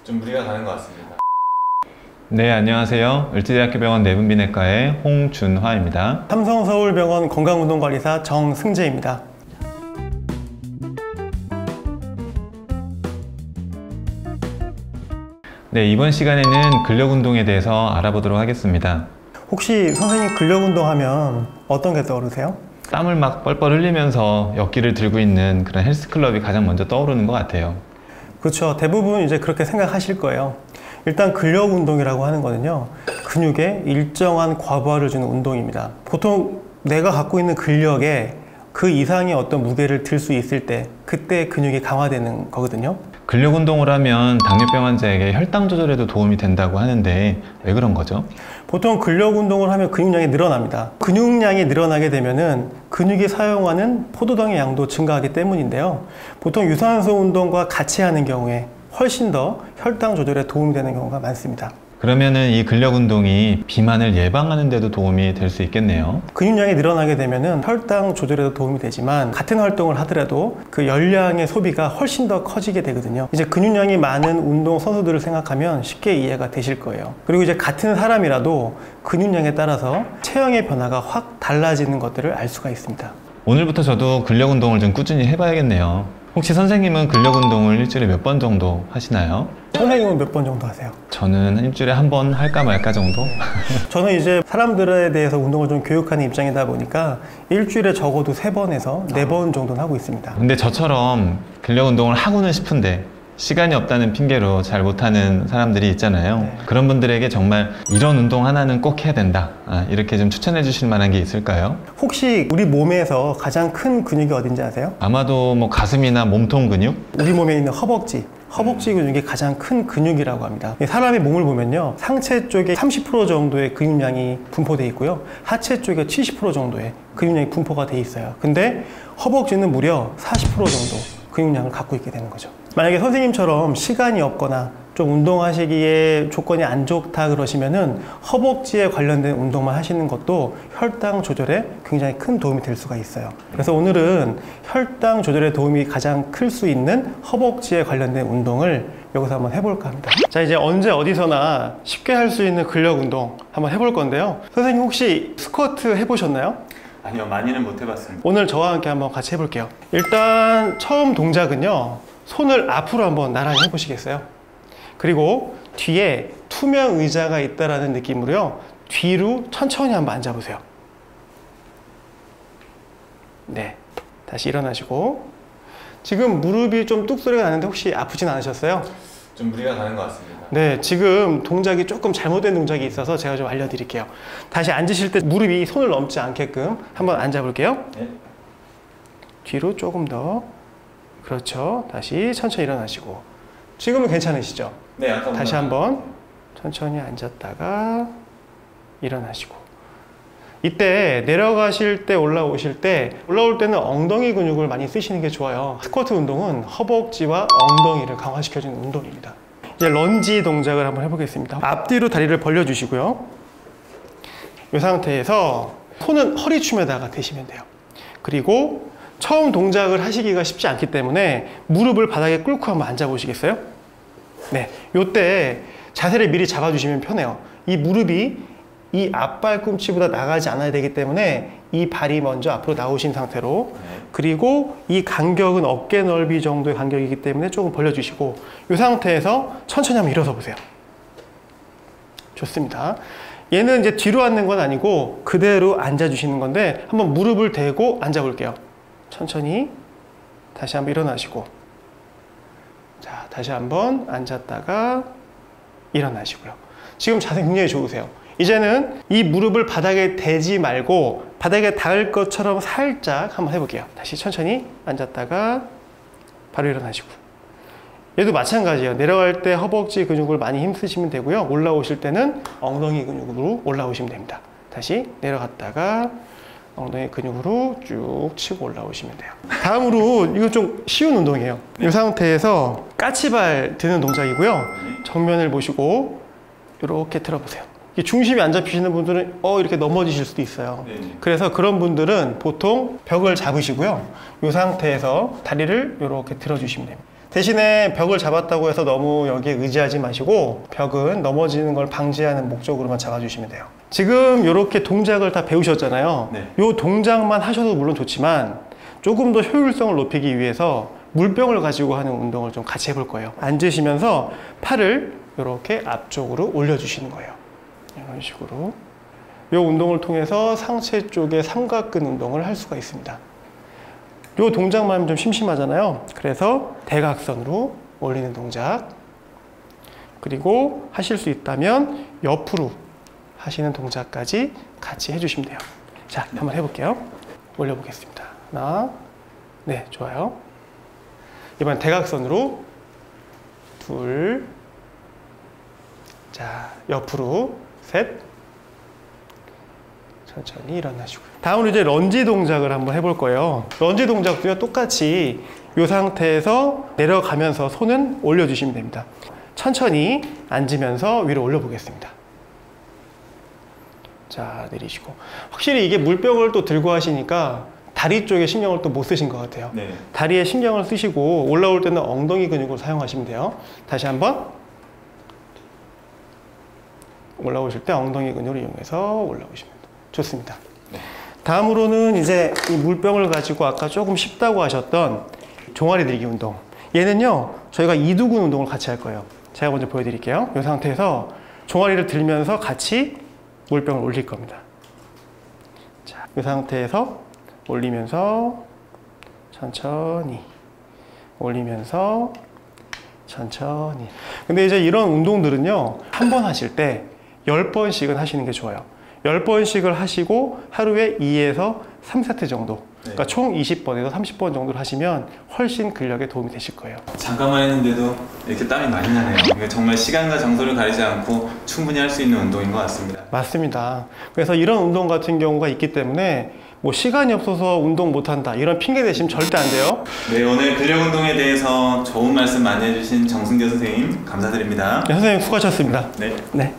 좀 무리가 가는 것 같습니다. 네, 안녕하세요. 을지대학교병원 내분비내과의 홍준화입니다. 삼성서울병원 건강운동관리사 정승재입니다. 네, 이번 시간에는 근력운동에 대해서 알아보도록 하겠습니다. 혹시 선생님 근력운동 하면 어떤 게 떠오르세요? 땀을 막 뻘뻘 흘리면서 역기를 들고 있는 그런 헬스클럽이 가장 먼저 떠오르는 것 같아요. 그렇죠. 대부분 이제 그렇게 생각하실 거예요. 일단 근력운동이라고 하는 거는요, 근육에 일정한 과부하를 주는 운동입니다. 보통 내가 갖고 있는 근력에 그 이상의 어떤 무게를 들 수 있을 때, 그때 근육이 강화되는 거거든요. 근력운동을 하면 당뇨병 환자에게 혈당 조절에도 도움이 된다고 하는데 왜 그런 거죠? 보통 근력운동을 하면 근육량이 늘어납니다. 근육량이 늘어나게 되면은 근육이 사용하는 포도당의 양도 증가하기 때문인데요. 보통 유산소 운동과 같이 하는 경우에 훨씬 더 혈당 조절에 도움이 되는 경우가 많습니다. 그러면은 이 근력운동이 비만을 예방하는 데도 도움이 될 수 있겠네요. 근육량이 늘어나게 되면은 혈당 조절에도 도움이 되지만 같은 활동을 하더라도 그 열량의 소비가 훨씬 더 커지게 되거든요. 이제 근육량이 많은 운동 선수들을 생각하면 쉽게 이해가 되실 거예요. 그리고 이제 같은 사람이라도 근육량에 따라서 체형의 변화가 확 달라지는 것들을 알 수가 있습니다. 오늘부터 저도 근력운동을 좀 꾸준히 해봐야겠네요. 혹시 선생님은 근력운동을 일주일에 몇 번 정도 하시나요? 선생님은 몇 번 정도 하세요? 저는 일주일에 한 번 할까 말까 정도? 저는 이제 사람들에 대해서 운동을 좀 교육하는 입장이다 보니까 일주일에 적어도 3번에서 4번 정도는 하고 있습니다. 근데 저처럼 근력운동을 하고는 싶은데 시간이 없다는 핑계로 잘 못하는 사람들이 있잖아요. 네. 그런 분들에게 정말 이런 운동 하나는 꼭 해야 된다, 이렇게 좀 추천해 주실 만한 게 있을까요? 혹시 우리 몸에서 가장 큰 근육이 어딘지 아세요? 아마도 뭐 가슴이나 몸통 근육? 우리 몸에 있는 허벅지 근육이 가장 큰 근육이라고 합니다. 사람의 몸을 보면요, 상체 쪽에 30% 정도의 근육량이 분포되어 있고요, 하체 쪽에 70% 정도의 근육량이 분포가 되어 있어요. 근데 허벅지는 무려 40% 정도 근육량을 갖고 있게 되는 거죠. 만약에 선생님처럼 시간이 없거나 좀 운동하시기에 조건이 안 좋다 그러시면은 허벅지에 관련된 운동만 하시는 것도 혈당 조절에 굉장히 큰 도움이 될 수가 있어요. 그래서 오늘은 혈당 조절에 도움이 가장 클 수 있는 허벅지에 관련된 운동을 여기서 한번 해볼까 합니다. 자, 이제 언제 어디서나 쉽게 할 수 있는 근력 운동 한번 해볼 건데요. 선생님 혹시 스쿼트 해보셨나요? 아니요, 많이는 못 해봤습니다. 오늘 저와 함께 한번 같이 해볼게요. 일단 처음 동작은요, 손을 앞으로 한번 나란히 해보시겠어요? 그리고 뒤에 투명 의자가 있다라는 느낌으로요, 뒤로 천천히 한번 앉아보세요. 네, 다시 일어나시고. 지금 무릎이 좀 뚝 소리가 나는데 혹시 아프진 않으셨어요? 좀 무리가 가는 것 같습니다. 네, 지금 동작이 조금 잘못된 동작이 있어서 제가 좀 알려드릴게요. 다시 앉으실 때 무릎이 손을 넘지 않게끔 한번 앉아볼게요. 네. 뒤로 조금 더. 그렇죠. 다시 천천히 일어나시고. 지금은 괜찮으시죠? 네, 아까 다시 한번 천천히 앉았다가 일어나시고. 이때 내려가실 때 올라오실 때, 올라올 때는 엉덩이 근육을 많이 쓰시는 게 좋아요. 스쿼트 운동은 허벅지와 엉덩이를 강화시켜주는 운동입니다. 이제 런지 동작을 한번 해보겠습니다. 앞뒤로 다리를 벌려주시고요, 이 상태에서 손은 허리춤에다가 대시면 돼요. 그리고 처음 동작을 하시기가 쉽지 않기 때문에 무릎을 바닥에 꿇고 한번 앉아보시겠어요? 네, 요때 자세를 미리 잡아주시면 편해요. 이 무릎이 이 앞발꿈치보다 나가지 않아야 되기 때문에 이 발이 먼저 앞으로 나오신 상태로, 그리고 이 간격은 어깨 넓이 정도의 간격이기 때문에 조금 벌려주시고, 이 상태에서 천천히 한번 일어서 보세요. 좋습니다. 얘는 이제 뒤로 앉는 건 아니고 그대로 앉아주시는 건데, 한번 무릎을 대고 앉아볼게요. 천천히 다시 한번 일어나시고, 자, 다시 한번 앉았다가 일어나시고요. 지금 자세 굉장히 좋으세요. 이제는 이 무릎을 바닥에 대지 말고 바닥에 닿을 것처럼 살짝 한번 해볼게요. 다시 천천히 앉았다가 바로 일어나시고. 얘도 마찬가지예요. 내려갈 때 허벅지 근육을 많이 힘쓰시면 되고요, 올라오실 때는 엉덩이 근육으로 올라오시면 됩니다. 다시 내려갔다가 엉덩이 근육으로 쭉 치고 올라오시면 돼요. 다음으로, 이거 좀 쉬운 운동이에요. 이 상태에서 까치발 드는 동작이고요, 정면을 보시고 이렇게 들어보세요. 중심이 안 잡히시는 분들은 이렇게 넘어지실 수도 있어요. 그래서 그런 분들은 보통 벽을 잡으시고요, 이 상태에서 다리를 이렇게 들어주시면 됩니다. 대신에 벽을 잡았다고 해서 너무 여기에 의지하지 마시고 벽은 넘어지는 걸 방지하는 목적으로만 잡아주시면 돼요. 지금 이렇게 동작을 다 배우셨잖아요. 네. 이 동작만 하셔도 물론 좋지만 조금 더 효율성을 높이기 위해서 물병을 가지고 하는 운동을 좀 같이 해볼 거예요. 앉으시면서 팔을 이렇게 앞쪽으로 올려주시는 거예요. 이런 식으로 이 운동을 통해서 상체 쪽에 삼각근 운동을 할 수가 있습니다. 이 동작만 하면 좀 심심하잖아요. 그래서 대각선으로 올리는 동작, 그리고 하실 수 있다면 옆으로 하시는 동작까지 같이 해주시면 돼요. 자, 한번 해볼게요. 올려보겠습니다. 하나, 네, 좋아요. 이번 대각선으로 둘, 자, 옆으로 셋, 천천히 일어나시고요. 다음으로 이제 런지 동작을 한번 해볼 거예요. 런지 동작도요, 똑같이 이 상태에서 내려가면서 손은 올려주시면 됩니다. 천천히 앉으면서 위로 올려보겠습니다. 자, 내리시고. 확실히 이게 물병을 또 들고 하시니까 다리 쪽에 신경을 또 못 쓰신 것 같아요. 네. 다리에 신경을 쓰시고 올라올 때는 엉덩이 근육을 사용하시면 돼요. 다시 한번. 올라오실 때 엉덩이 근육을 이용해서 올라오시면 돼요. 좋습니다. 네. 다음으로는 이제 이 물병을 가지고 아까 조금 쉽다고 하셨던 종아리 들기 운동. 얘는요, 저희가 이두근 운동을 같이 할 거예요. 제가 먼저 보여드릴게요. 이 상태에서 종아리를 들면서 같이 물병을 올릴 겁니다. 자, 이 상태에서 올리면서 천천히 올리면서 천천히. 근데 이제 이런 운동들은요, 한 번 하실 때 10번씩은 하시는 게 좋아요. 10번씩을 하시고 하루에 2에서 3세트 정도, 그러니까 총 20번에서 30번 정도를 하시면 훨씬 근력에 도움이 되실 거예요. 잠깐만 했는데도 이렇게 땀이 많이 나네요. 이게 정말 시간과 장소를 가리지 않고 충분히 할 수 있는 운동인 것 같습니다. 맞습니다. 그래서 이런 운동 같은 경우가 있기 때문에 뭐 시간이 없어서 운동 못한다 이런 핑계 대시면 절대 안 돼요. 네, 오늘 근력 운동에 대해서 좋은 말씀 많이 해주신 정승재 선생님 감사드립니다. 네, 선생님 수고하셨습니다. 네. 네.